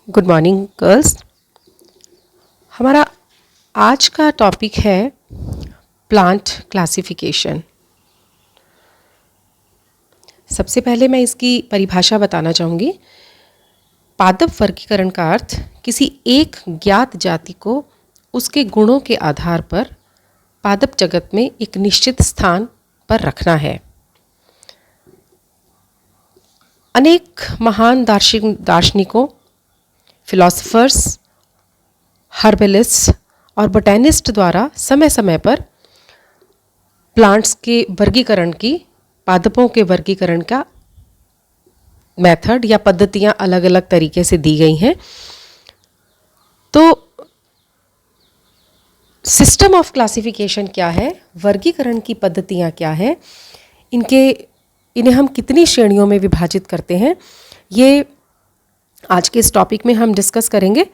Good morning girls. हमारा आज का टॉपिक है प्लांट क्लासिफिकेशन। सबसे पहले मैं इसकी परिभाषा बताना चाहूँगी। पादप वर्गीकरण का अर्थ किसी एक ज्ञात जाति को उसके गुणों के आधार पर पादप जगत में एक निश्चित स्थान पर रखना है। अनेक महान दार्शनिकों, फिलोसफर्स, हर्बलिस्ट और बोटेनिस्ट द्वारा समय समय पर प्लांट्स के वर्गीकरण की, पादपों के वर्गीकरण का मेथड या पद्धतियां अलग अलग तरीके से दी गई हैं। तो सिस्टम ऑफ क्लासिफिकेशन क्या है, वर्गीकरण की पद्धतियां क्या है, इन्हें हम कितनी श्रेणियों में विभाजित करते हैं, ये आज के इस टॉपिक में हम डिस्कस करेंगे।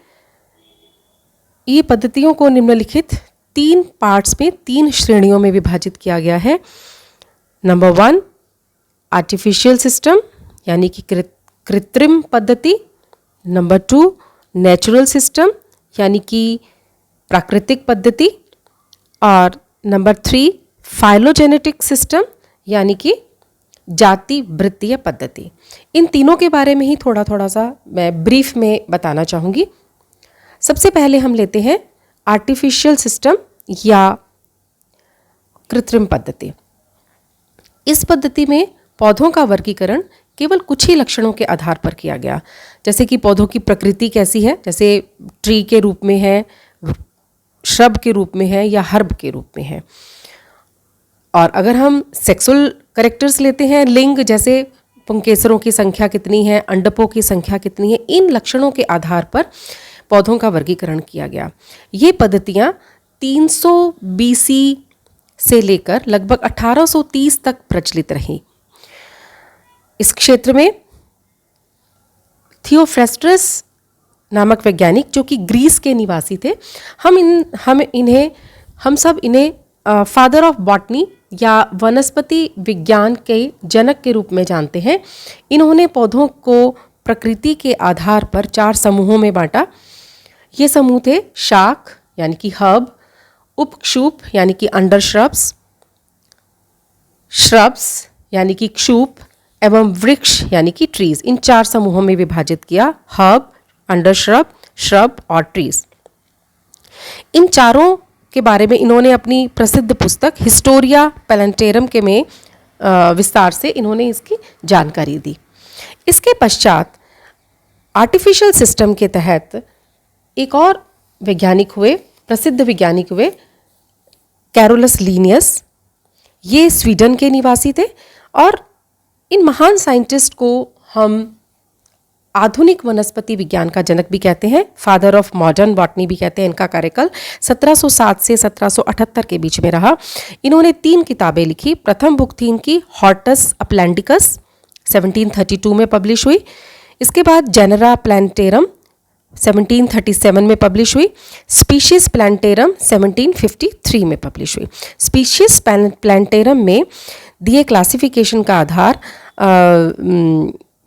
ये पद्धतियों को निम्नलिखित 3 पार्ट्स में 3 श्रेणियों में विभाजित किया गया है। नंबर 1 आर्टिफिशियल सिस्टम यानी कि कृत्रिम पद्धति। नंबर 2 नेचुरल सिस्टम यानी कि प्राकृतिक पद्धति। और नंबर 3 फाइलोजेनेटिक सिस्टम यानी कि जाति वृत्तीय पद्धति। इन तीनों के बारे में ही थोड़ा सा मैं ब्रीफ में बताना चाहूँगी। सबसे पहले हम लेते हैं आर्टिफिशियल सिस्टम या कृत्रिम पद्धति। इस पद्धति में पौधों का वर्गीकरण केवल कुछ ही लक्षणों के आधार पर किया गया, जैसे कि पौधों की प्रकृति कैसी है, जैसे ट्री के रूप में है, श्रब के रूप में है या हर्ब के रूप में है। और अगर हम सेक्सुअल कैरेक्टर्स लेते हैं, लिंग, जैसे पुंकेसरों की संख्या कितनी है, अंडकों की संख्या कितनी है, इन लक्षणों के आधार पर पौधों का वर्गीकरण किया गया। ये पद्धतियाँ 300 BC से लेकर लगभग 1830 तक प्रचलित रहीं। इस क्षेत्र में थियोफ्रेस्टस नामक वैज्ञानिक, जो कि ग्रीस के निवासी थे, हम सब इन्हें फादर ऑफ बॉटनी या वनस्पति विज्ञान के जनक के रूप में जानते हैं। इन्होंने पौधों को प्रकृति के आधार पर 4 समूहों में बांटा। ये समूह थे शाख यानी कि हर्ब, उपक्षूप यानी कि अंडर श्रब्स, श्रब्स यानी कि क्षूप एवं वृक्ष यानी कि ट्रीज। इन 4 समूहों में विभाजित किया, हर्ब, अंडर श्रब, श्रब और ट्रीज। इन चारों के बारे में इन्होंने अपनी प्रसिद्ध पुस्तक हिस्टोरिया प्लांटेरम के में विस्तार से इन्होंने इसकी जानकारी दी। इसके पश्चात आर्टिफिशियल सिस्टम के तहत एक और वैज्ञानिक हुए, प्रसिद्ध वैज्ञानिक हुए, कैरोलस लीनियस। ये स्वीडन के निवासी थे और इन महान साइंटिस्ट को हम आधुनिक वनस्पति विज्ञान का जनक भी कहते हैं, फादर ऑफ मॉडर्न बॉटनी भी कहते हैं। इनका कार्यकाल 1707 से 1778 के बीच में रहा। इन्होंने 3 किताबें लिखी। प्रथम बुक थी इनकी हॉर्टस अप्लैंटिकस, 1732 में पब्लिश हुई। इसके बाद जेनेरा प्लांटेरम 1737 में पब्लिश हुई। स्पीशीज प्लांटेरम 1753 में पब्लिश हुई। स्पीशीज प्लांटेरम में दिए क्लासिफिकेशन का आधार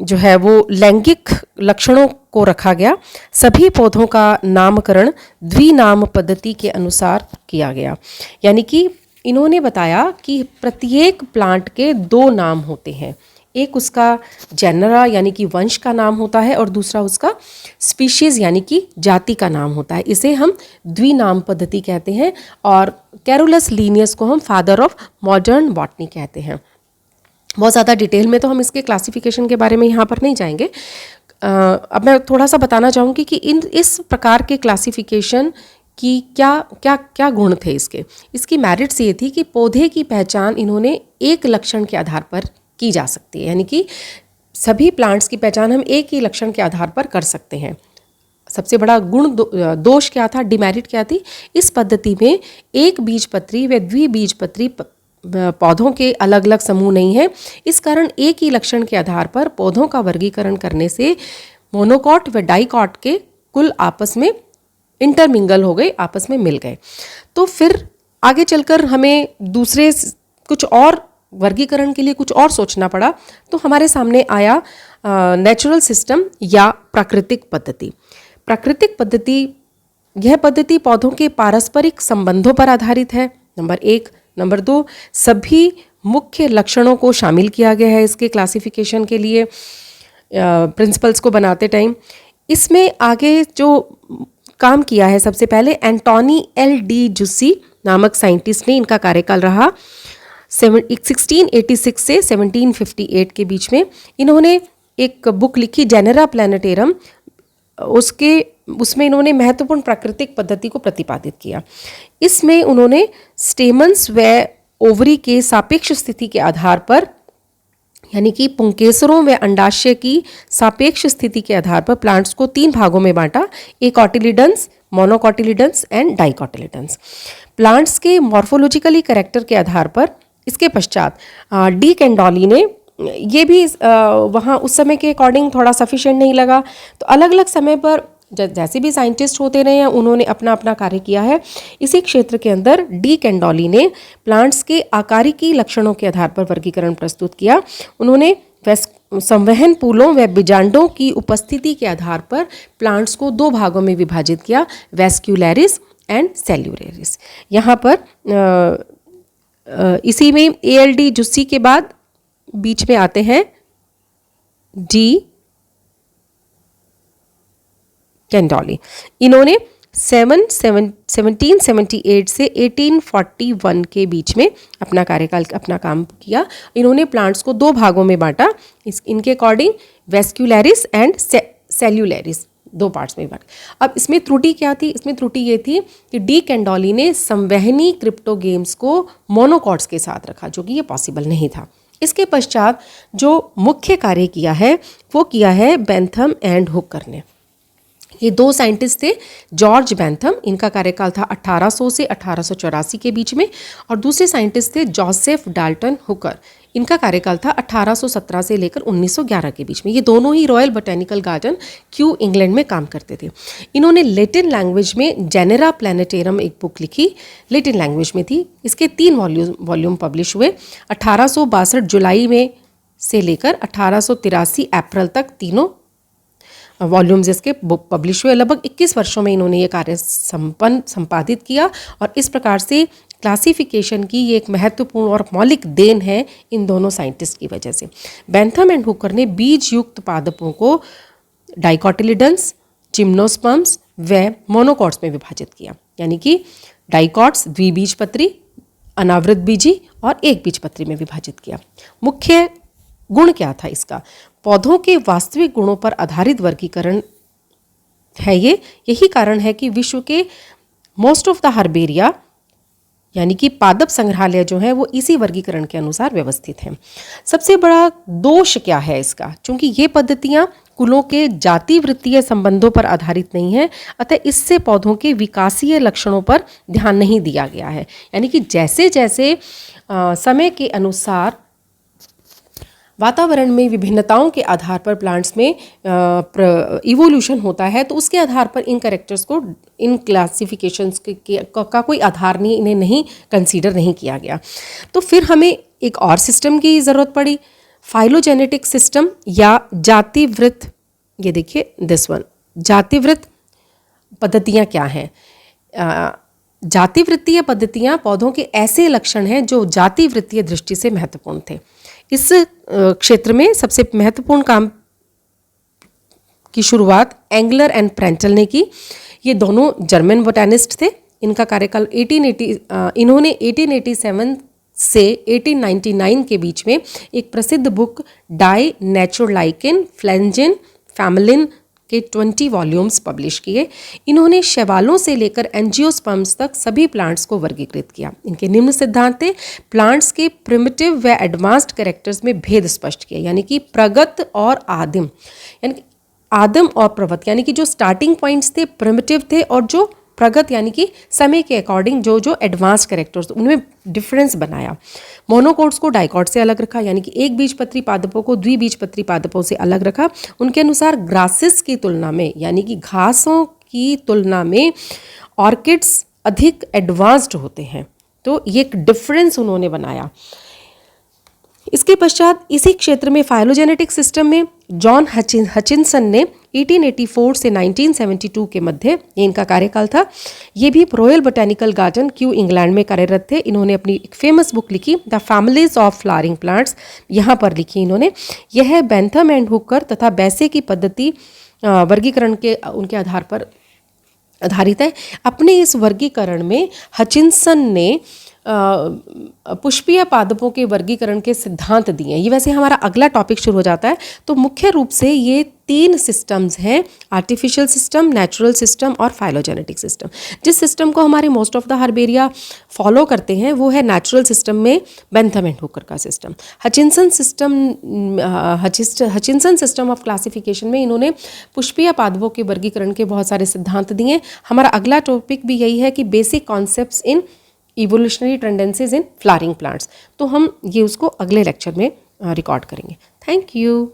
जो है वो लैंगिक लक्षणों को रखा गया। सभी पौधों का नामकरण द्विनाम पद्धति के अनुसार किया गया, यानी कि इन्होंने बताया कि प्रत्येक प्लांट के 2 नाम होते हैं। एक उसका जेनरा यानी कि वंश का नाम होता है और दूसरा उसका स्पीशीज यानी कि जाति का नाम होता है। इसे हम द्विनाम पद्धति कहते हैं और कैरोलस लीनियस को हम फादर ऑफ मॉडर्न बॉटनी कहते हैं। बहुत ज़्यादा डिटेल में तो हम इसके क्लासिफिकेशन के बारे में यहाँ पर नहीं जाएंगे। अब मैं थोड़ा सा बताना चाहूँगी कि इस प्रकार के क्लासिफिकेशन की क्या गुण थे इसकी मेरिट्स ये थी कि पौधे की पहचान इन्होंने एक लक्षण के आधार पर की जा सकती है, यानी कि सभी प्लांट्स की पहचान हम एक ही लक्षण के आधार पर कर सकते हैं। सबसे बड़ा गुण दोष क्या था, डिमेरिट क्या थी, इस पद्धति में एक बीजपत्री व द्विबीजपत्री पौधों के अलग अलग समूह नहीं है। इस कारण एक ही लक्षण के आधार पर पौधों का वर्गीकरण करने से मोनोकॉट व डाइकॉट के कुल आपस में इंटरमिंगल हो गए, आपस में मिल गए। तो फिर आगे चलकर हमें दूसरे कुछ और वर्गीकरण के लिए कुछ और सोचना पड़ा, तो हमारे सामने आया नेचुरल सिस्टम या प्राकृतिक पद्धति। प्राकृतिक पद्धति, यह पद्धति पौधों के पारस्परिक संबंधों पर आधारित है, नंबर 1। नंबर 2, सभी मुख्य लक्षणों को शामिल किया गया है इसके क्लासिफिकेशन के लिए प्रिंसिपल्स को बनाते टाइम। इसमें आगे जो काम किया है, सबसे पहले एंटोनी एल डी जुस्सी नामक साइंटिस्ट ने, इनका कार्यकाल रहा 1686 से 1758 के बीच में। इन्होंने एक बुक लिखी जेनेरा प्लैनेटेरम, उसमें इन्होंने महत्वपूर्ण प्राकृतिक पद्धति को प्रतिपादित किया। इसमें उन्होंने स्टेमन्स व ओवरी के सापेक्ष स्थिति के आधार पर, यानी कि पुंकेसरों व अंडाशय की सापेक्ष स्थिति के आधार पर प्लांट्स को 3 भागों में बांटा, एकोटिलिडन्स, मोनोकोटिलिडन्स एंड डाइकोटिलिडन्स। प्लांट्स के मॉर्फोलॉजिकली कैरेक्टर के आधार पर इसके पश्चात डी कैंडोली ने, ये भी वहाँ उस समय के अकॉर्डिंग थोड़ा सफिशिएंट नहीं लगा, तो अलग अलग समय पर जैसे भी साइंटिस्ट होते रहे हैं उन्होंने अपना अपना कार्य किया है। इसी क्षेत्र के अंदर डी कैंडोली ने प्लांट्स के आकारिकी लक्षणों के आधार पर वर्गीकरण प्रस्तुत किया। उन्होंने संवहन पुलों व बिजांडों की उपस्थिति के आधार पर प्लांट्स को 2 भागों में विभाजित किया, वेस्क्यूलरिस एंड सेल्यूलरिस। यहाँ पर इसी में ALD जुस्सी के बाद बीच में आते हैं डी कैंडोली। इन्होंने 1778 से 1841 के बीच में अपना कार्यकाल, अपना काम किया। इन्होंने प्लांट्स को 2 भागों में बांटा, इनके अकॉर्डिंग वेस्क्यूलरिस एंड सेल्यूलरिस, 2 पार्ट्स में बांटा। अब इसमें त्रुटि क्या थी? इसमें त्रुटि ये थी कि डी कैंडोली ने संवहनी क्रिप्टोगेम्स को मोनोकॉट्स के साथ रखा, जो कि ये पॉसिबल नहीं था। इसके पश्चात जो मुख्य कार्य किया है वो किया है बेंथम एंड हुकर ने। ये 2 साइंटिस्ट थे, जॉर्ज बेंथम, इनका कार्यकाल था 1800 से 1884 के बीच में, और दूसरे साइंटिस्ट थे जोसेफ डाल्टन हुकर, इनका कार्यकाल था 1817 से लेकर 1911 के बीच में। ये दोनों ही Royal Botanical Garden, Kew, England में काम करते थे। इन्होंने लैटिन लैंग्वेज में जेनेरा प्लैनेटेरम एक बुक लिखी, लैटिन लैंग्वेज में थी। इसके 3 वॉल्यूम पब्लिश हुए। 1862 जुलाई में से लेकर 1883 अप्रैल तक तीनों वॉल्यूम्स इसके बुक पब्लिश हुए। लगभग 21 वर्षों में इन्होंने ये कार्य संपादित किया, और इस प्रकार से क्लासिफिकेशन की ये एक महत्वपूर्ण और मौलिक देन है इन दोनों साइंटिस्ट की वजह से। बेंथम एंड हुकर ने बीज युक्त पादपों को डाइकोटिलिडन्स, जिम्नोस्पर्म्स व मोनोकॉट्स में विभाजित किया, यानी कि डाइकॉट्स द्विबीजपत्री, अनावृत बीजी और एक बीजपत्री में विभाजित किया। मुख्य गुण क्या था इसका? पौधों के वास्तविक गुणों पर आधारित वर्गीकरण है ये। यही कारण है कि विश्व के मोस्ट ऑफ द हर्बेरिया, यानी कि पादप संग्रहालय जो है वो इसी वर्गीकरण के अनुसार व्यवस्थित हैं। सबसे बड़ा दोष क्या है इसका? चूंकि ये पद्धतियाँ कुलों के जाति वृत्तीय संबंधों पर आधारित नहीं है, अतः इससे पौधों के विकासीय लक्षणों पर ध्यान नहीं दिया गया है। यानी कि जैसे जैसे समय के अनुसार वातावरण में विभिन्नताओं के आधार पर प्लांट्स में इवोल्यूशन होता है, तो उसके आधार पर इन कैरेक्टर्स को, इन क्लासिफिकेशंस का कोई आधार नहीं, इन्हें नहीं कंसीडर नहीं किया गया। तो फिर हमें एक और सिस्टम की ज़रूरत पड़ी, फाइलोजेनेटिक सिस्टम या जातिवृत्त। ये देखिए दिस वन, जातिवृत्त पद्धतियाँ क्या हैं? जातिवृत्तीय पद्धतियाँ पौधों के ऐसे लक्षण हैं जो जातिवृत्तीय दृष्टि से महत्वपूर्ण थे। इस क्षेत्र में सबसे महत्वपूर्ण काम की शुरुआत एंगलर एंड प्रेंटल ने की। ये दोनों जर्मन बोटैनिस्ट थे। इनका कार्यकाल 1880, इन्होंने 1887 से 1899 के बीच में एक प्रसिद्ध बुक डाई नेचुरलाइकेन फ्लैंजिन फैमिलिन के 20 वॉल्यूम्स पब्लिश किए। इन्होंने शैवालों से लेकर एंजियोस्पर्म्स तक सभी प्लांट्स को वर्गीकृत किया। इनके निम्न सिद्धांत थे। प्लांट्स के प्रिमिटिव व एडवांस्ड कैरेक्टर्स में भेद स्पष्ट किया, यानी कि प्रगत और आदिम, यानी कि आदिम और प्रगत, यानी कि जो स्टार्टिंग पॉइंट्स थे प्रिमिटिव थे, और जो प्रगत यानी कि समय के अकॉर्डिंग जो एडवांस कैरेक्टर्स, उनमें डिफरेंस बनाया। मोनोकॉट्स को डाइकॉट से अलग रखा, यानी कि एक बीजपत्री पादपों को द्विबीजपत्री पादपों से अलग रखा। उनके अनुसार ग्रासेस की तुलना में, यानी कि घासों की तुलना में ऑर्किड्स अधिक एडवांस्ड होते हैं, तो ये एक डिफरेंस उन्होंने बनाया। इसके पश्चात इसी क्षेत्र में फाइलोजेनेटिक सिस्टम में जॉन हचिनसन ने 1884 से 1972 के मध्य, ये इनका कार्यकाल था, ये भी royal Botanical Garden Kew England में कार्यरत थे। इन्होंने अपनी एक फेमस बुक लिखी the families of flowering plants, यहाँ पर लिखी इन्होंने। यह बेंथम एंड हुकर तथा बैसे की पद्धति वर्गीकरण के उनके आधार पर आधारित है। अपने इस वर्गीकरण में हचिनसन ने पुष्पीय पादपों के वर्गीकरण के सिद्धांत दिए। ये वैसे हमारा अगला टॉपिक शुरू हो जाता है। तो मुख्य रूप से ये 3 सिस्टम्स हैं, आर्टिफिशियल सिस्टम, नेचुरल सिस्टम और फाइलोजेनेटिक सिस्टम। जिस सिस्टम को हमारे most of the herbaria follow करते हैं वो है नेचुरल सिस्टम में बेंथम एंड हुकर का system. Hutchinson system of classification में इन्होंने पुष्पीय पादपों के वर्गीकरण के बहुत सारे सिद्धांत दिए। हमारा अगला टॉपिक भी यही है कि basic concepts in evolutionary tendencies in flowering plants. तो हम ये उसको अगले लेक्चर में रिकॉर्ड करेंगे। Thank you.